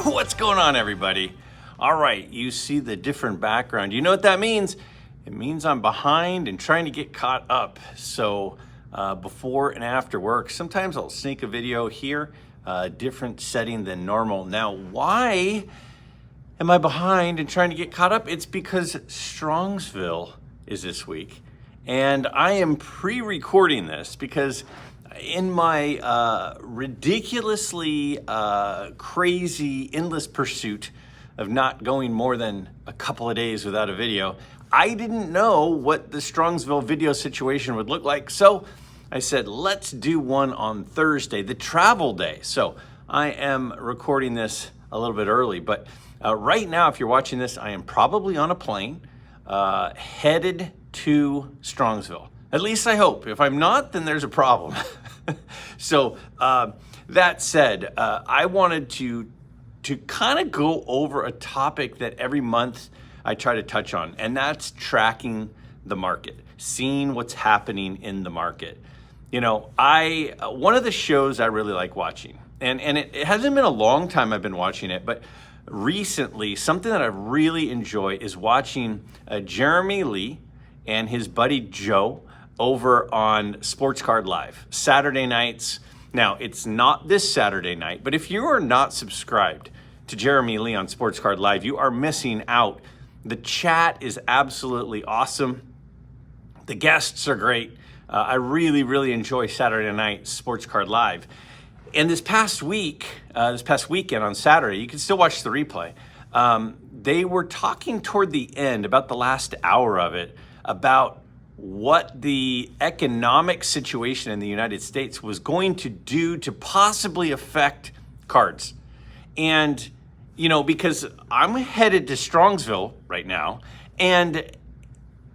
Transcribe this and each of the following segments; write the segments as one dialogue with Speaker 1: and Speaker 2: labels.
Speaker 1: What's going on, everybody? All right, you see the different background. You know what that means? It means I'm behind and trying to get caught up. So before and after work, sometimes I'll sneak a video here, different setting than normal. Now, why am I behind and trying to get caught up? It's because Strongsville is this week. And I am pre-recording this because in my ridiculously crazy, endless pursuit of not going more than a couple of days without a video, I didn't know what the Strongsville video situation would look like. So I said, let's do one on Thursday, the travel day. So I am recording this a little bit early, but right now, if you're watching this, I am probably on a plane headed to Strongsville. At least I hope. If I'm not, then there's a problem. So that said, I wanted to kind of go over a topic that every month I try to touch on, and that's tracking the market, seeing what's happening in the market. You know, one of the shows I really like watching, and it hasn't been a long time I've been watching it, but recently something that I really enjoy is watching Jeremy Lee and his buddy Joe over on Sports Card Live, Saturday nights. Now, it's not this Saturday night, but if you are not subscribed to Jeremy Lee on Sports Card Live, you are missing out. The chat is absolutely awesome. The guests are great. I really, really enjoy Saturday night Sports Card Live. And this past weekend on Saturday, you can still watch the replay. They were talking toward the end, about the last hour of it, about what the economic situation in the United States was going to do to possibly affect cards. And, you know, because I'm headed to Strongsville right now, and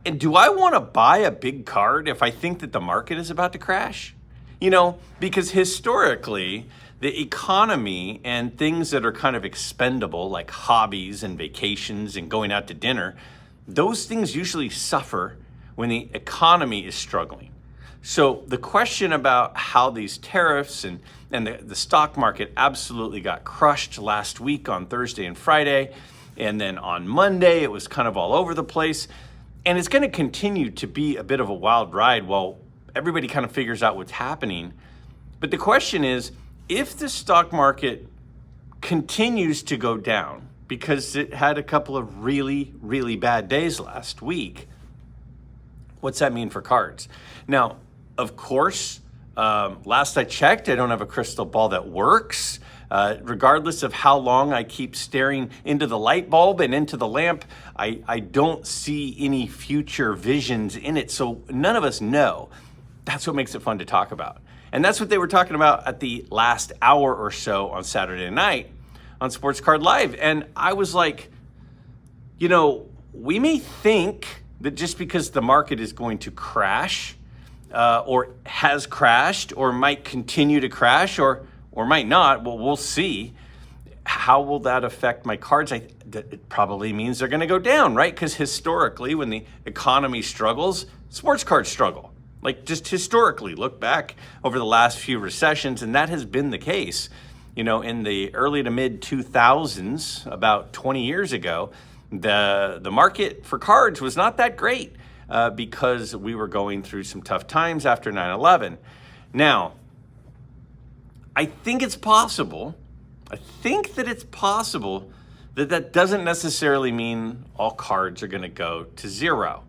Speaker 1: do I want to buy a big card if I think that the market is about to crash? You know, because historically, the economy and things that are kind of expendable, like hobbies and vacations and going out to dinner, those things usually suffer when the economy is struggling. So the question about how these tariffs and the stock market absolutely got crushed last week on Thursday and Friday, and then on Monday it was kind of all over the place, and it's going to continue to be a bit of a wild ride while everybody kind of figures out what's happening. But the question is, if the stock market continues to go down, because it had a couple of really, really bad days last week, what's that mean for cards? Now, of course, last I checked, I don't have a crystal ball that works. Regardless of how long I keep staring into the light bulb and into the lamp, I don't see any future visions in it. So none of us know. That's what makes it fun to talk about. And that's what they were talking about at the last hour or so on Saturday night on Sports Card Live. And I was like, you know, we may think that just because the market is going to crash or has crashed or might continue to crash or might not, well, we'll see. How will that affect my cards? It probably means they're going to go down, right? Because historically, when the economy struggles, sports cards struggle. Like, just historically, look back over the last few recessions, and that has been the case. You know, in the early to mid 2000s, about 20 years ago, the market for cards was not that great because we were going through some tough times after 9/11. Now, I think it's possible that doesn't necessarily mean all cards are going to go to zero.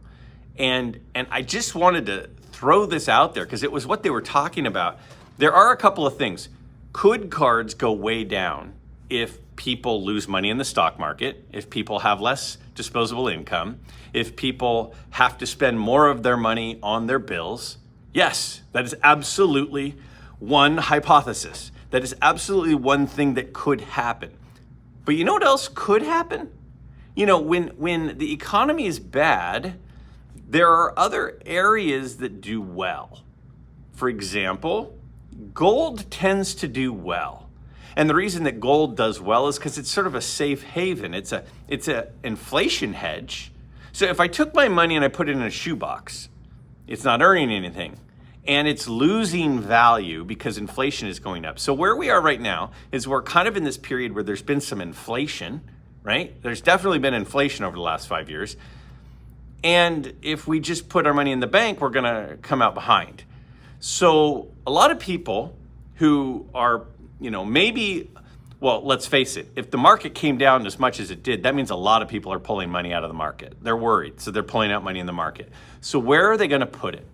Speaker 1: And I just wanted to throw this out there because it was what they were talking about. There are a couple of things. Could cards go way down if people lose money in the stock market, if people have less disposable income, if people have to spend more of their money on their bills? Yes, that is absolutely one hypothesis. That is absolutely one thing that could happen. But you know what else could happen? You know, when the economy is bad, there are other areas that do well. For example, gold tends to do well. And the reason that gold does well is because it's sort of a safe haven. It's a inflation hedge. So if I took my money and I put it in a shoebox, it's not earning anything. and it's losing value because inflation is going up. So where we are right now is we're kind of in this period where there's been some inflation, right? There's definitely been inflation over the last 5 years. And if we just put our money in the bank, we're gonna come out behind. So a lot of people who are, maybe, well, let's face it, if the market came down as much as it did, that means a lot of people are pulling money out of the market. They're worried, so they're pulling out money in the market. So where are they gonna put it?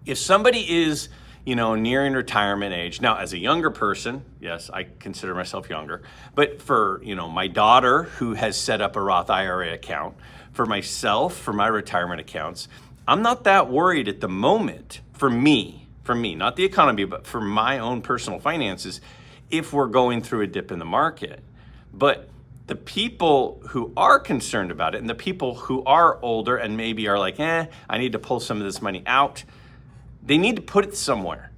Speaker 1: If somebody is, nearing retirement age, now as a younger person, yes, I consider myself younger, but for, my daughter who has set up a Roth IRA account, for myself, for my retirement accounts, I'm not that worried at the moment for me, not the economy, but for my own personal finances, if we're going through a dip in the market. But the people who are concerned about it and the people who are older and maybe are like, I need to pull some of this money out, they need to put it somewhere.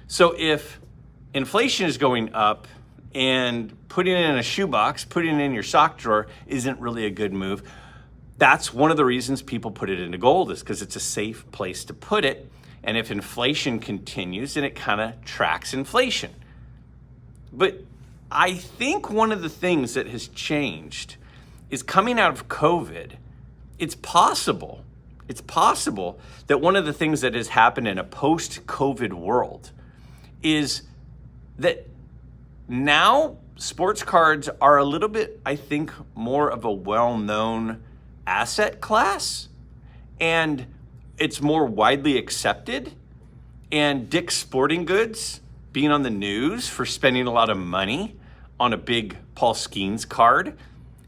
Speaker 1: So if inflation is going up and putting it in a shoebox, putting it in your sock drawer isn't really a good move, that's one of the reasons people put it into gold, is because it's a safe place to put it. And if inflation continues, then it kind of tracks inflation. But I think one of the things that has changed is coming out of COVID, it's possible that one of the things that has happened in a post-COVID world is that now sports cards are a little bit, I think, more of a well-known asset class, and it's more widely accepted. And Dick's Sporting Goods being on the news for spending a lot of money on a big Paul Skeens card,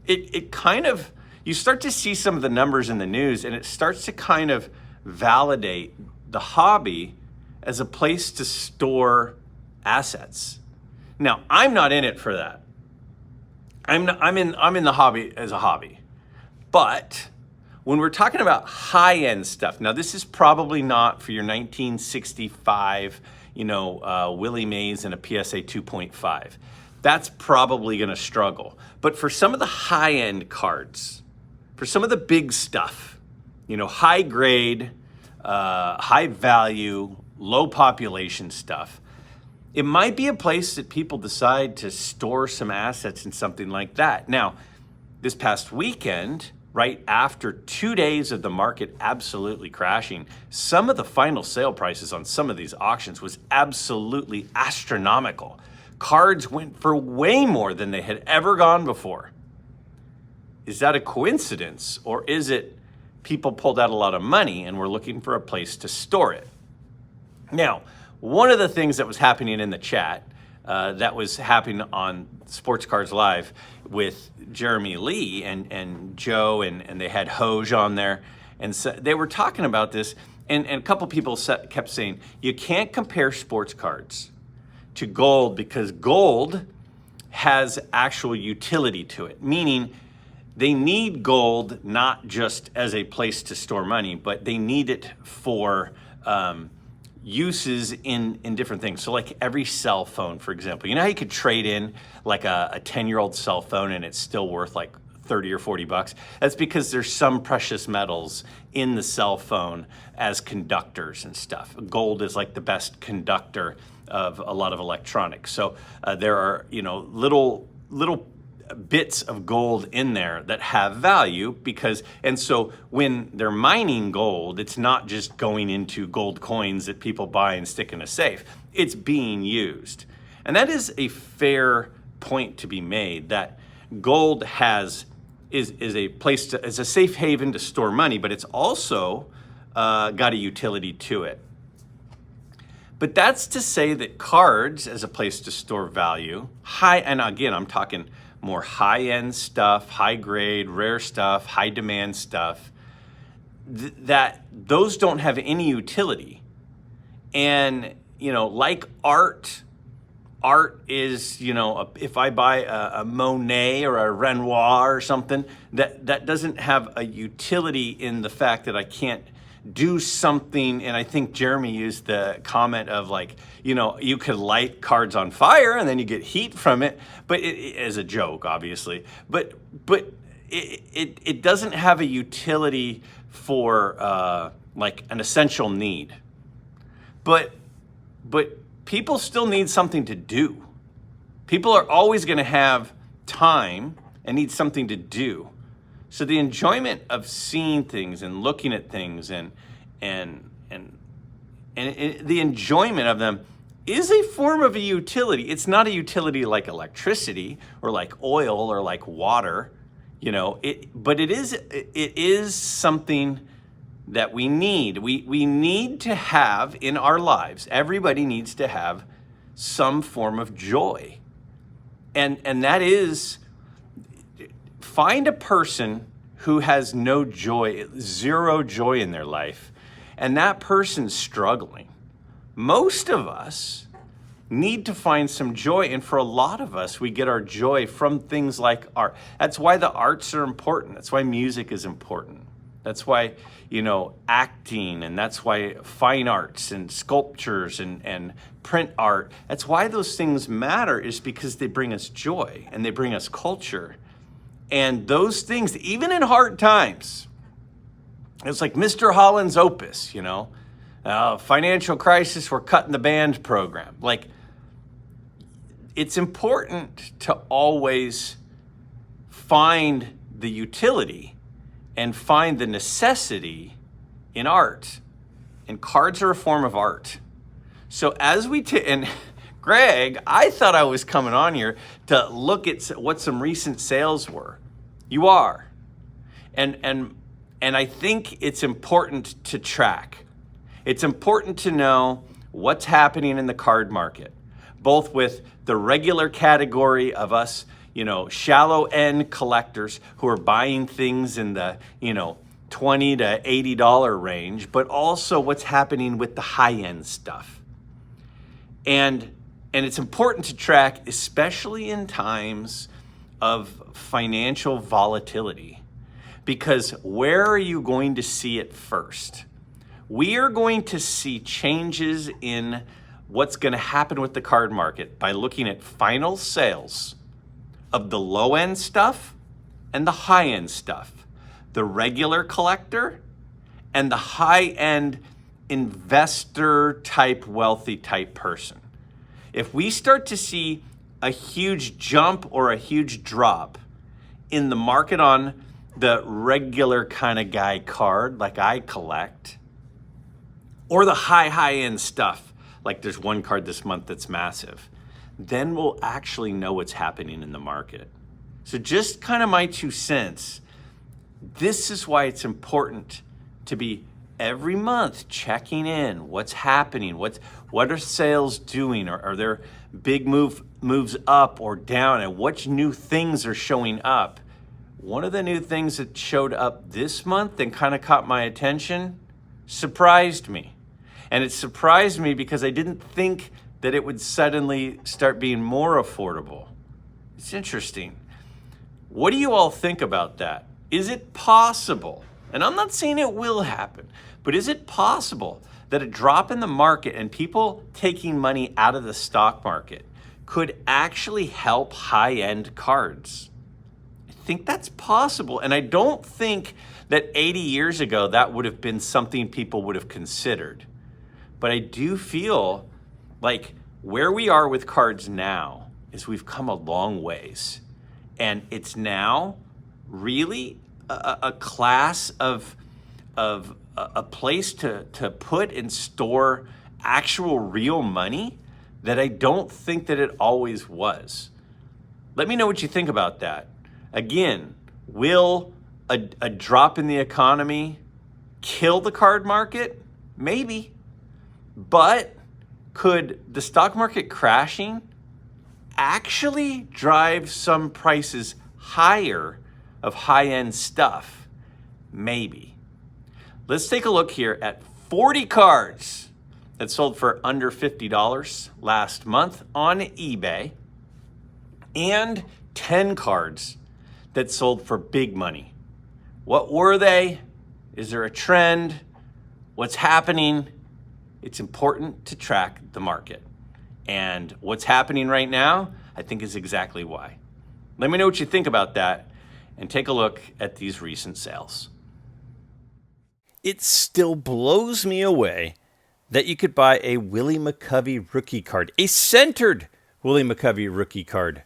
Speaker 1: it kind of, you start to see some of the numbers in the news, and it starts to kind of validate the hobby as a place to store assets. Now, I'm not in it for that. I'm in the hobby as a hobby. But when we're talking about high-end stuff, now this is probably not for your 1965, Willie Mays and a PSA 2.5. That's probably going to struggle. But for some of the high-end cards, for some of the big stuff, high grade, high value, low population stuff, it might be a place that people decide to store some assets in something like that. Now, this past weekend, right after 2 days of the market absolutely crashing, some of the final sale prices on some of these auctions was absolutely astronomical. Cards went for way more than they had ever gone before. Is that a coincidence, or is it people pulled out a lot of money and were looking for a place to store it? Now, one of the things that was happening in the chat, that was happening on Sports Cards Live with Jeremy Lee and Joe, and they had Hoj on there. And so they were talking about this, and a couple people kept saying, you can't compare sports cards to gold because gold has actual utility to it, meaning they need gold not just as a place to store money, but they need it for uses in different things. So like every cell phone, for example, how you could trade in like a 10-year-old cell phone and it's still worth like 30 or 40 bucks? That's because there's some precious metals in the cell phone as conductors and stuff. Gold is like the best conductor of a lot of electronics. So there are, little bits of gold in there that have value and so when they're mining gold, it's not just going into gold coins that people buy and stick in a safe. It's being used. And that is a fair point to be made, that gold is a place is a safe haven to store money, but it's also got a utility to it. But that's to say that cards as a place to store value, and again, I'm talking more high-end stuff, high-grade, rare stuff, high-demand stuff, that those don't have any utility. And, like art is, if I buy a Monet or a Renoir or something, that doesn't have a utility in the fact that I can't do something. And I think Jeremy used the comment of like, you could light cards on fire and then you get heat from it, but as a joke, obviously, but it doesn't have a utility for like an essential need. but people still need something to do. People are always going to have time and need something to do. So the enjoyment of seeing things and looking at things and the enjoyment of them is a form of a utility. It's not a utility like electricity or like oil or like water, but it is something that we need. We need to have in our lives. Everybody needs to have some form of joy. And that is, find a person who has no joy, zero joy in their life, and that person's struggling. Most of us need to find some joy, and for a lot of us, we get our joy from things like art. That's why the arts are important. That's why music is important. That's why, acting, and that's why fine arts and sculptures and print art, that's why those things matter, is because they bring us joy and they bring us culture. And those things, even in hard times, it's like Mr. Holland's Opus, financial crisis, we're cutting the band program. Like, it's important to always find the utility and find the necessity in art. And cards are a form of art. So as and Greg, I thought I was coming on here to look at what some recent sales were. You are. And I think it's important to track. It's important to know what's happening in the card market, both with the regular category of us, shallow end collectors who are buying things in the, $20 to $80 range, but also what's happening with the high end stuff. And it's important to track, especially in times of financial volatility, because where are you going to see it first? We are going to see changes in what's going to happen with the card market by looking at final sales of the low end stuff and the high end stuff, the regular collector and the high end investor type, wealthy type person. If we start to see a huge jump or a huge drop in the market on the regular kind of guy card like I collect, or the high end stuff, like there's one card this month that's massive, then we'll actually know what's happening in the market. So just kind of my 2 cents. This is why it's important to be every month checking in. What's happening? What are sales doing? Are there big moves up or down? And what new things are showing up? One of the new things that showed up this month and kind of caught my attention surprised me. And it surprised me because I didn't think that it would suddenly start being more affordable. It's interesting. What do you all think about that? Is it possible, and I'm not saying it will happen, but is it possible that a drop in the market and people taking money out of the stock market could actually help high-end cards? I think that's possible, and I don't think that 80 years ago that would have been something people would have considered. But I do feel like where we are with cards now is we've come a long ways. And it's now really a class of a place to put and store actual real money that I don't think that it always was. Let me know what you think about that. Again, will a drop in the economy kill the card market? Maybe. But could the stock market crashing actually drive some prices higher of high-end stuff? Maybe. Let's take a look here at 40 cards that sold for under $50 last month on eBay and 10 cards that sold for big money. What were they? Is there a trend? What's happening? It's important to track the market. And what's happening right now, I think, is exactly why. Let me know what you think about that and take a look at these recent sales. It still blows me away that you could buy a Willie McCovey rookie card, a centered Willie McCovey rookie card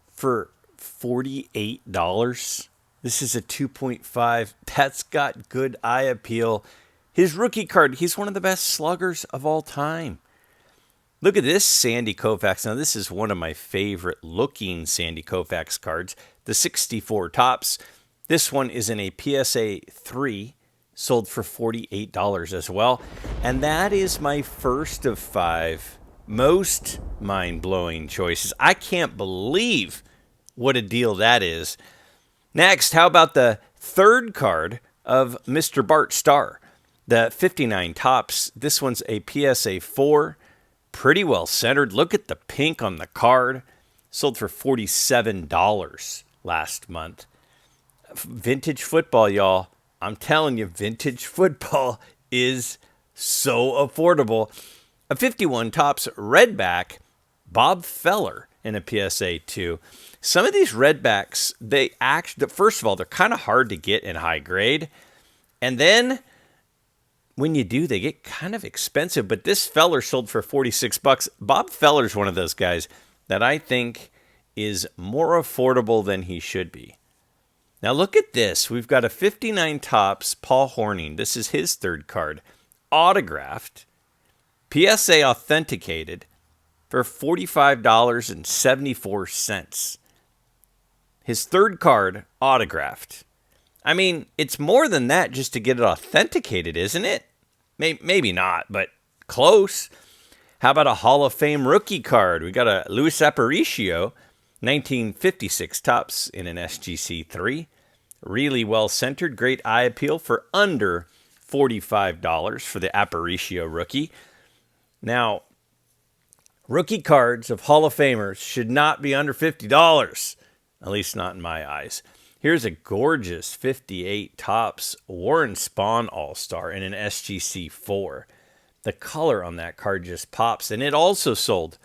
Speaker 1: for $48. This is a 2.5. That's got good eye appeal. His rookie card, he's one of the best sluggers of all time. Look at this Sandy Koufax. Now, this is one of my favorite looking Sandy Koufax cards. The 64 tops. This one is in a PSA 3, sold for $48 as well. And that is my first of 5 most mind-blowing choices. I can't believe what a deal that is. Next, how about the third card of Mr. Bart Starr? The 59 tops. This one's a PSA 4. Pretty well centered. Look at the pink on the card. Sold for $47 last month. Vintage football, y'all. I'm telling you, vintage football is so affordable. A 51 tops redback, Bob Feller in a PSA 2. Some of these redbacks, first of all, they're kind of hard to get in high grade. And then when you do, they get kind of expensive. But this Feller sold for $46. Bob Feller's one of those guys that I think is more affordable than he should be. Now look at this. We've got a 59 tops Paul Hornung. This is his third card. Autographed. PSA authenticated for $45.74. His third card autographed. I mean, it's more than that just to get it authenticated, isn't it? Maybe not, but close. How about a Hall of Fame rookie card? We got a Luis Aparicio, 1956 tops in an SGC 3. Really well centered, great eye appeal for under $45 for the Aparicio rookie. Now, rookie cards of Hall of Famers should not be under $50, at least not in my eyes. Here's a gorgeous 58 tops Warren Spahn All-Star in an SGC 4. The color on that card just pops, and it also sold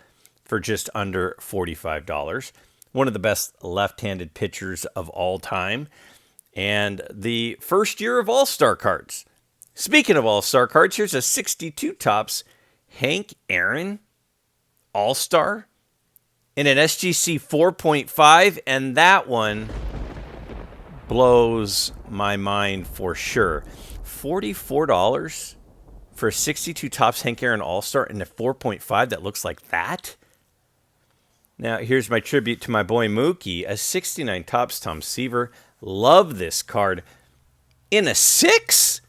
Speaker 1: for just under $45. One of the best left-handed pitchers of all time, and the first year of All-Star cards. Speaking of All-Star cards, here's a 62 tops Hank Aaron All-Star in an SGC 4.5, and that one blows my mind for sure. $44 for a 62 tops Hank Aaron All-Star in a 4.5 that looks like that? Now, here's my tribute to my boy Mookie, a 69 tops Tom Seaver. Love this card. In a 6?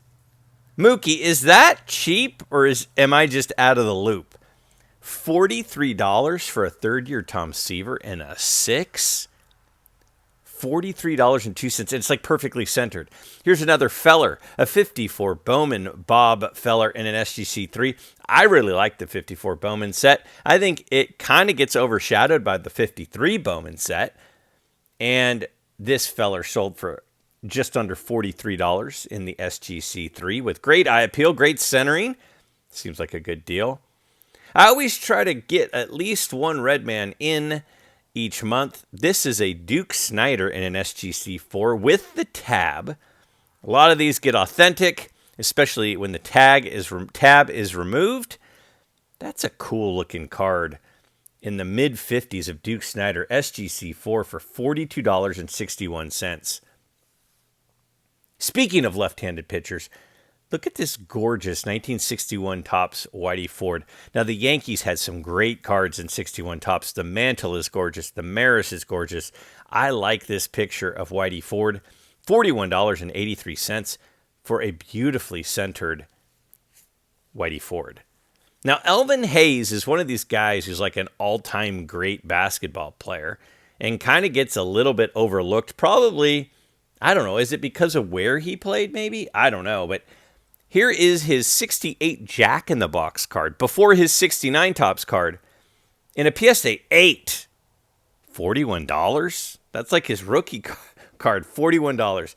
Speaker 1: Mookie, is that cheap or am I just out of the loop? $43 for a third-year Tom Seaver in a 6? $43.02. It's like perfectly centered. Here's another Feller, a 54 Bowman Bob Feller in an SGC 3. I really like the 54 Bowman set. I think it kind of gets overshadowed by the 53 Bowman set. And this Feller sold for just under $43 in the SGC 3 with great eye appeal, great centering. Seems like a good deal. I always try to get at least one red man in each month. This is a Duke Snider in an SGC 4 with the tab. A lot of these get authentic, especially when the tab is removed. That's a cool looking card in the mid 50s of Duke Snider SGC 4 for $42.61. Speaking of left-handed pitchers, look at this gorgeous 1961 tops Whitey Ford. Now, the Yankees had some great cards in 61 tops. The Mantle is gorgeous. The Maris is gorgeous. I like this picture of Whitey Ford. $41.83 for a beautifully centered Whitey Ford. Now, Elvin Hayes is one of these guys who's like an all-time great basketball player and kind of gets a little bit overlooked. Probably, I don't know, is it because of where he played maybe? I don't know, but here is his 68 Jack in the Box card before his 69 tops card in a PSA 8. $41? That's like his rookie card, $41.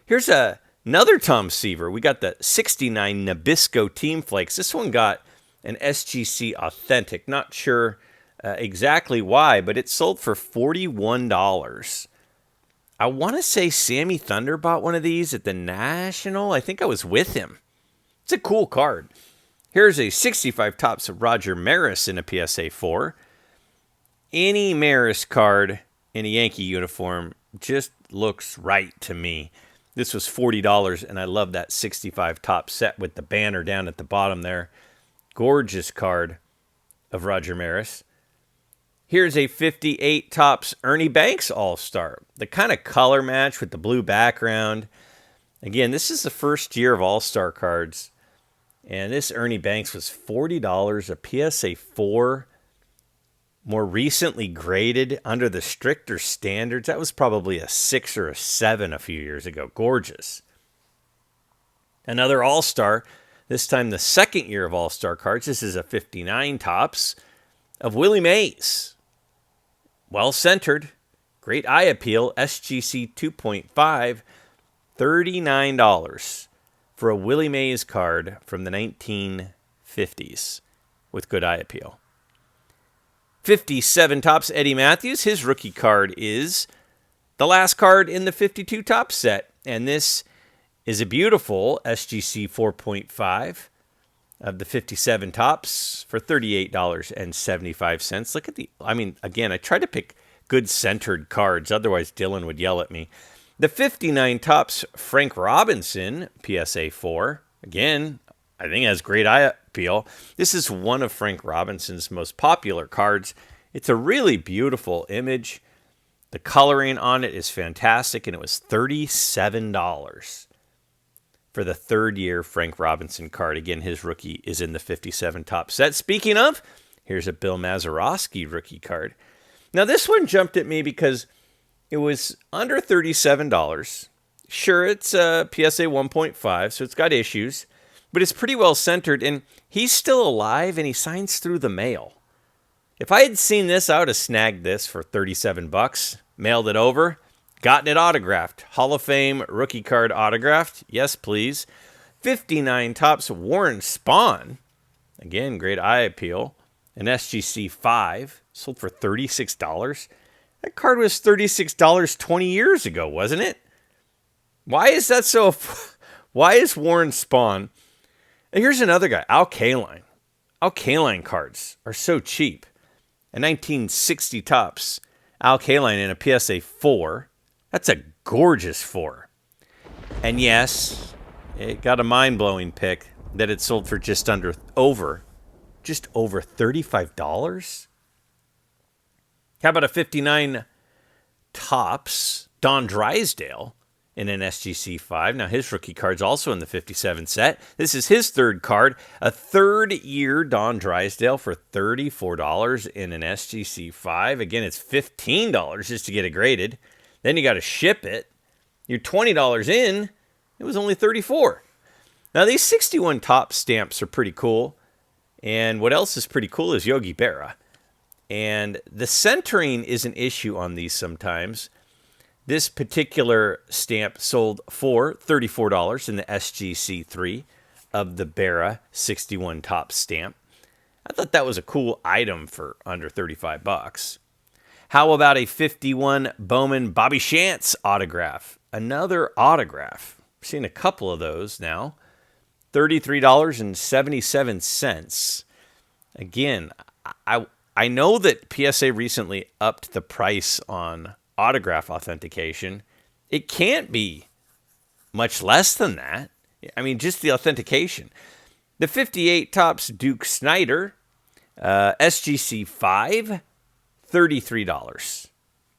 Speaker 1: Here's another Tom Seaver. We got the 69 Nabisco Team Flakes. This one got an SGC Authentic. Not sure exactly why, but it sold for $41. I want to say Sammy Thunder bought one of these at the National. I think I was with him. It's a cool card. Here's a 65 tops of Roger Maris in a PSA 4. Any Maris card in a Yankee uniform just looks right to me. This was $40, and I love that 65 top set with the banner down at the bottom there. Gorgeous card of Roger Maris. Here's a 58 tops Ernie Banks All-Star. The kind of color match with the blue background. Again, this is the first year of All-Star cards. And this Ernie Banks was $40, a PSA 4. More recently graded under the stricter standards. That was probably a 6 or a 7 a few years ago. Gorgeous. Another All-Star. This time the second year of All-Star cards. This is a 59 tops of Willie Mays. Well centered. Great eye appeal. SGC 2.5. $39 for a Willie Mays card from the 1950s with good eye appeal. 57 tops Eddie Matthews. His rookie card is the last card in the 52 top set. And this is a beautiful SGC 4.5 of the 57 tops for $38.75. Look at again, I try to pick good centered cards. Otherwise, Dylan would yell at me. The 59 tops Frank Robinson, PSA 4. Again, I think has great eye appeal. This is one of Frank Robinson's most popular cards. It's a really beautiful image. The coloring on it is fantastic, and it was $37 for the third year Frank Robinson card. Again, his rookie is in the 57 top set. Speaking of, here's a Bill Mazeroski rookie card. Now, this one jumped at me because it was under $37. Sure, it's a PSA 1.5, so it's got issues, but it's pretty well centered, and he's still alive, and he signs through the mail. If I had seen this, I would have snagged this for $37, mailed it over, gotten it autographed. Hall of Fame rookie card autographed. Yes, please. 59 tops Warren Spahn. Again, great eye appeal. An SGC 5, sold for $36. That card was $36 20 years ago, wasn't it? Why is that so? Why is Warren Spahn? And here's another guy, Al Kaline. Al Kaline cards are so cheap. A 1960 tops Al Kaline in a PSA 4. That's a gorgeous 4. And yes, it got a mind-blowing pick that it sold for just over $35. How about a 59 tops Don Drysdale in an SGC 5? Now, his rookie card's also in the 57 set. This is his third card. A third-year Don Drysdale for $34 in an SGC 5. Again, it's $15 just to get it graded. Then you got to ship it. You're $20 in. It was only $34. Now, these 61 top stamps are pretty cool. And what else is pretty cool is Yogi Berra. And the centering is an issue on these sometimes. This particular stamp sold for $34 in the SGC3 of the Berra 61 top stamp. I thought that was a cool item for under $35. How about a 51 Bowman Bobby Shantz autograph? Another autograph. I've seen a couple of those now. $33.77. Again, I know that PSA recently upped the price on autograph authentication. It can't be much less than that. I mean, just the authentication. The 58 tops Duke Snider, SGC 5, $33.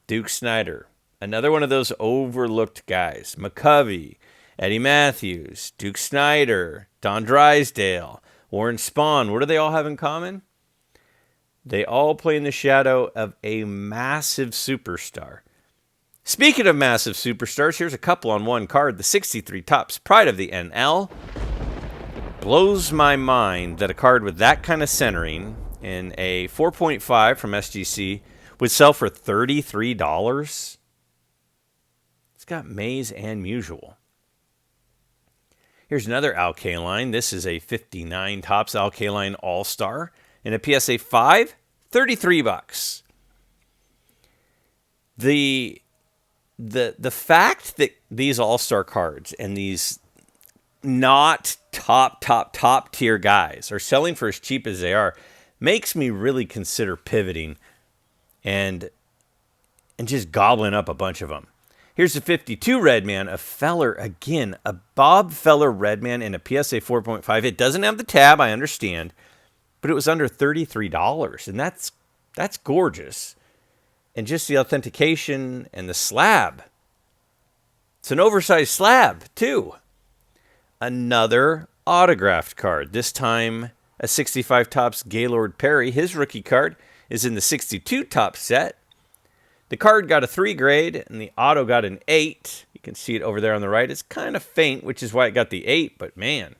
Speaker 1: Duke Snider, another one of those overlooked guys. McCovey, Eddie Matthews, Duke Snider, Don Drysdale, Warren Spahn. What do they all have in common? They all play in the shadow of a massive superstar. Speaking of massive superstars, here's a couple on one card. The 63 tops Pride of the NL. Blows my mind that a card with that kind of centering in a 4.5 from SGC would sell for $33. It's got Mays and Musial. Here's another Al Kaline. This is a 59 tops Al Kaline All-Star. In a PSA 5, $33. The fact that these All-Star cards and these not top tier guys are selling for as cheap as they are makes me really consider pivoting and just gobbling up a bunch of them. Here's the 52 Redman, a Feller, again, a Bob Feller Redman in a PSA 4.5. It doesn't have the tab, I understand, but it was under $33, and that's gorgeous. And just the authentication and the slab. It's an oversized slab, too. Another autographed card, this time a 65 Topps Gaylord Perry. His rookie card is in the 62 Topps set. The card got a 3 grade, and the auto got an 8. You can see it over there on the right. It's kind of faint, which is why it got the 8, but man,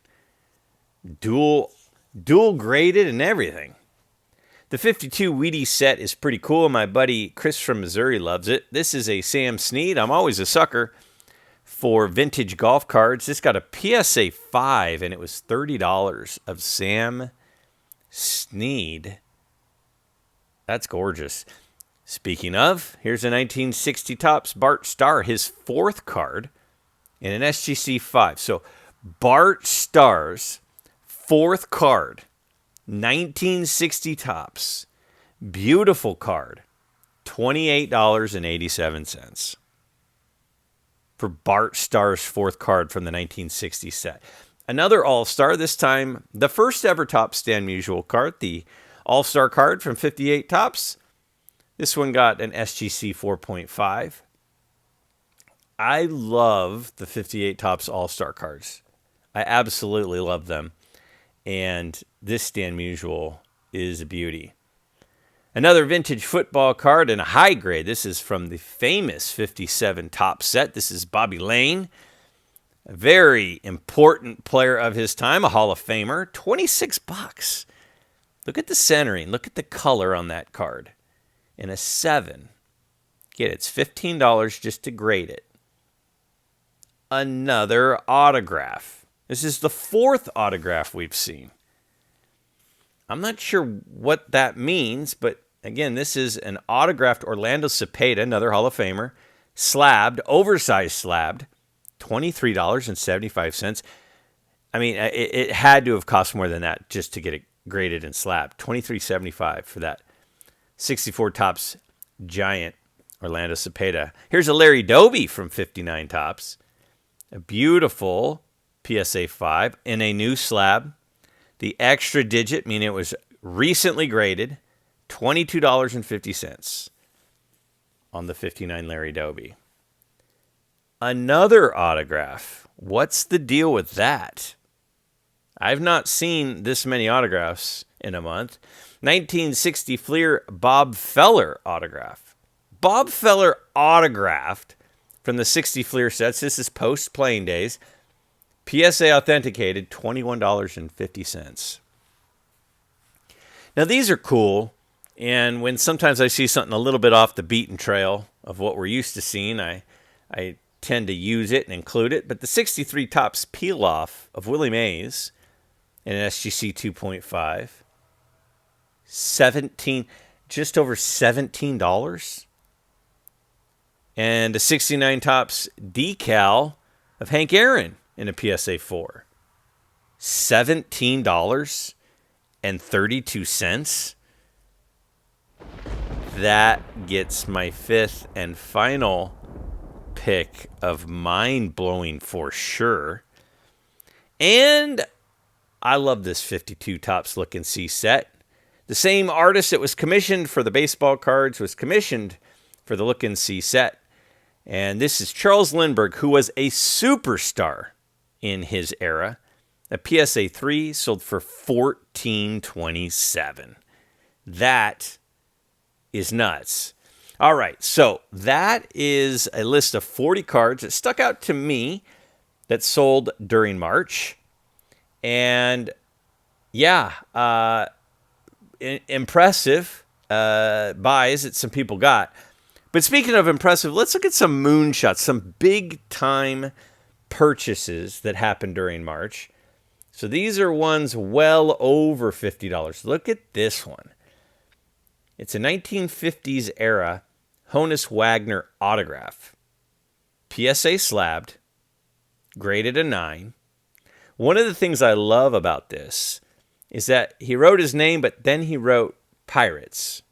Speaker 1: dual graded and everything. The 52 Wheaties set is pretty cool. My buddy Chris from Missouri loves it. This is a Sam Snead. I'm always a sucker for vintage golf cards. This got a PSA 5, and it was $30 of Sam Snead. That's gorgeous. Speaking of, here's a 1960 Topps Bart Starr, his 4th card in an SGC 5. So Bart Starr's 4th card, 1960 Topps. Beautiful card, $28.87. For Bart Starr's 4th card from the 1960 set. Another All-Star, this time the first ever Topps Stan Musial card, the All-Star card from 58 Topps. This one got an SGC 4.5. I love the 58 Topps All-Star cards. I absolutely love them. And this Stan Musial is a beauty. Another vintage football card in a high grade. This is from the famous 57 Topps set. This is Bobby Lane, a very important player of his time, a Hall of Famer. $26. Look at the centering. Look at the color on that card. In a 7. Get it, it's $15 just to grade it. Another autograph. This is the 4th autograph we've seen. I'm not sure what that means, but again, this is an autographed Orlando Cepeda, another Hall of Famer, slabbed, oversized slabbed, $23.75. I mean, it had to have cost more than that just to get it graded and slabbed. $23.75 for that 64 Topps giant Orlando Cepeda. Here's a Larry Doby from 59 Topps. A beautiful PSA 5 in a new slab. The extra digit, meaning it was recently graded, $22.50 on the 59 Larry Doby. Another autograph. What's the deal with that? I've not seen this many autographs in a month. 1960 Fleer Bob Feller autograph. Bob Feller autographed from the 60 Fleer sets. This is post-playing days. PSA authenticated, $21.50. Now, these are cool, and when sometimes I see something a little bit off the beaten trail of what we're used to seeing, I tend to use it and include it. But the 63 Topps peel-off of Willie Mays in an SGC 2.5, just over $17. And a 69 Topps decal of Hank Aaron in a PSA 4. $17.32. That gets my 5th and final pick of mind-blowing for sure. And I love this 52 Topps Look and See set. The same artist that was commissioned for the baseball cards was commissioned for the Look and See set. And this is Charles Lindbergh, who was a superstar in his era. A PSA 3 sold for $14.27. That is nuts. All right, so that is a list of 40 cards that stuck out to me that sold during March. And yeah, impressive buys that some people got. But speaking of impressive, let's look at some moonshots, some big-time purchases that happened during March. So these are ones well over $50. Look at this one. It's a 1950s era Honus Wagner autograph. PSA slabbed, graded a 9.
Speaker 2: One of the things I love about this is that he wrote his name, but then he wrote Pirates,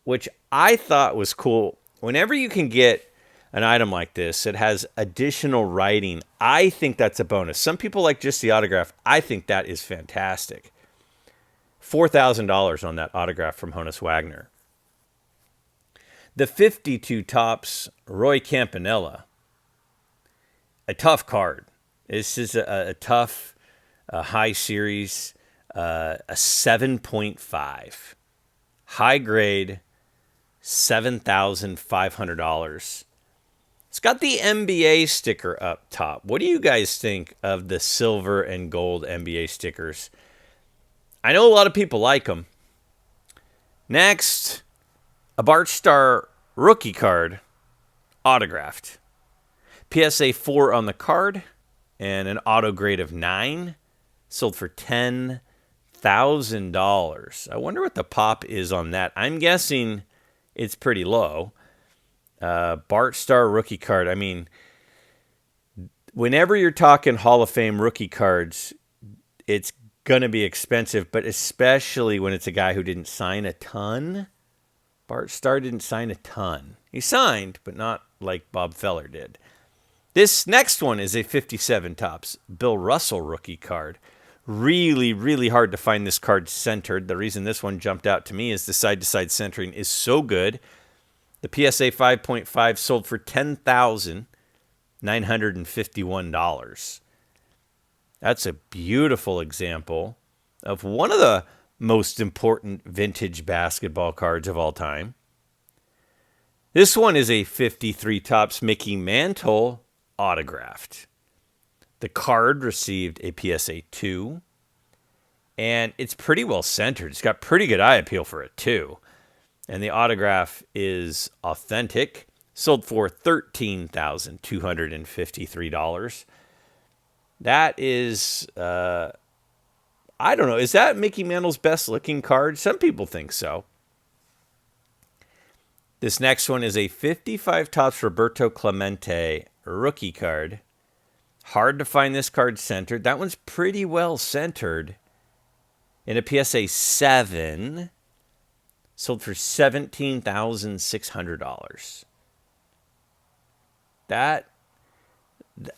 Speaker 2: which I thought was cool. Whenever you can get an item like this that has additional writing, I think that's a bonus. Some people like just the autograph. I think that is fantastic. $4,000 on that autograph from Honus Wagner. The 52 Topps Roy Campanella. A tough card. This is a tough high series, a 7.5. High grade, $7,500. It's got the NBA sticker up top. What do you guys think of the silver and gold NBA stickers? I know a lot of people like them. Next, a Bart Starr rookie card, autographed. PSA 4 on the card, and an auto grade of 9. Sold for $10,000. I wonder what the pop is on that. I'm guessing it's pretty low. Bart Starr rookie card. I mean, whenever you're talking Hall of Fame rookie cards, it's going to be expensive, but especially when it's a guy who didn't sign a ton. Bart Starr didn't sign a ton. He signed, but not like Bob Feller did. This next one is a 57 Topps Bill Russell rookie card. Really, really hard to find this card centered. The reason this one jumped out to me is the side-to-side centering is so good. The PSA 5.5 sold for $10,951. That's a beautiful example of one of the most important vintage basketball cards of all time. This one is a 53 Topps Mickey Mantle autographed. The card received a PSA 2, and it's pretty well centered. It's got pretty good eye appeal for a 2. And the autograph is authentic. Sold for $13,253. That is, I don't know, is that Mickey Mantle's best looking card? Some people think so. This next one is a 55 Topps Roberto Clemente rookie card. Hard to find this card centered. That one's pretty well centered. In a PSA 7, sold for $17,600. That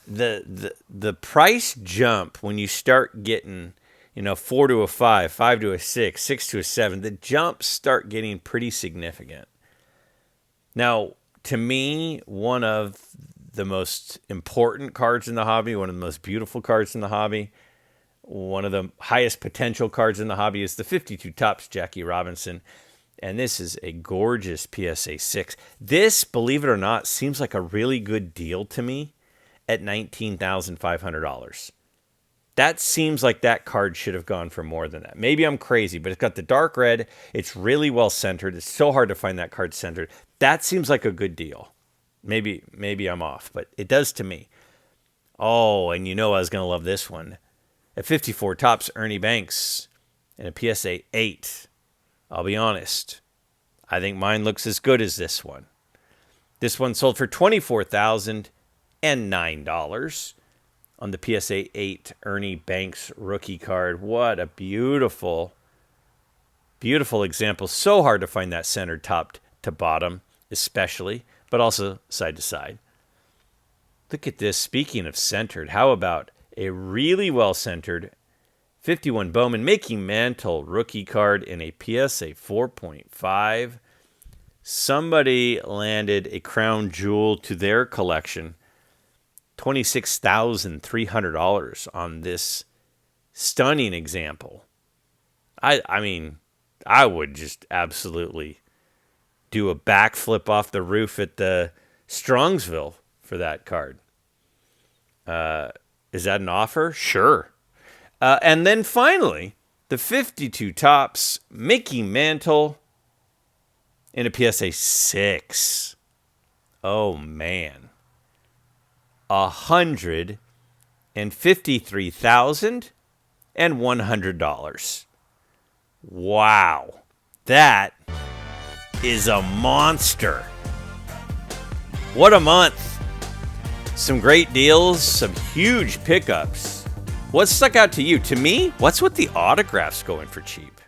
Speaker 2: the price jump when you start getting, 4 to a 5, 5 to a 6, 6 to a 7, the jumps start getting pretty significant. Now, to me, one of the most important cards in the hobby, one of the most beautiful cards in the hobby, one of the highest potential cards in the hobby is the 52 Topps Jackie Robinson. And this is a gorgeous PSA 6. This, believe it or not, seems like a really good deal to me at $19,500. That seems like that card should have gone for more than that. Maybe I'm crazy, but it's got the dark red. It's really well centered. It's so hard to find that card centered. That seems like a good deal. Maybe I'm off, but it does to me. Oh, and I was going to love this one. At 54 Topps Ernie Banks and a PSA 8. I'll be honest. I think mine looks as good as this one. This one sold for $24,009 on the PSA 8 Ernie Banks rookie card. What a beautiful, beautiful example. So hard to find that centered top to bottom, especially, but also side to side. Look at this. Speaking of centered, how about a really well-centered 51 Bowman Mickey Mantle rookie card in a PSA 4.5. Somebody landed a crown jewel to their collection. $26,300 on this stunning example. I mean, I would just absolutely do a backflip off the roof at the Strongsville for that card. Is that an offer? Sure. And then finally, the 52 Topps Mickey Mantle in a PSA 6. Oh, man. $153,100. Wow. That is a monster. What a month. Some great deals, some huge pickups. What stuck out to you? To me, what's with the autographs going for cheap?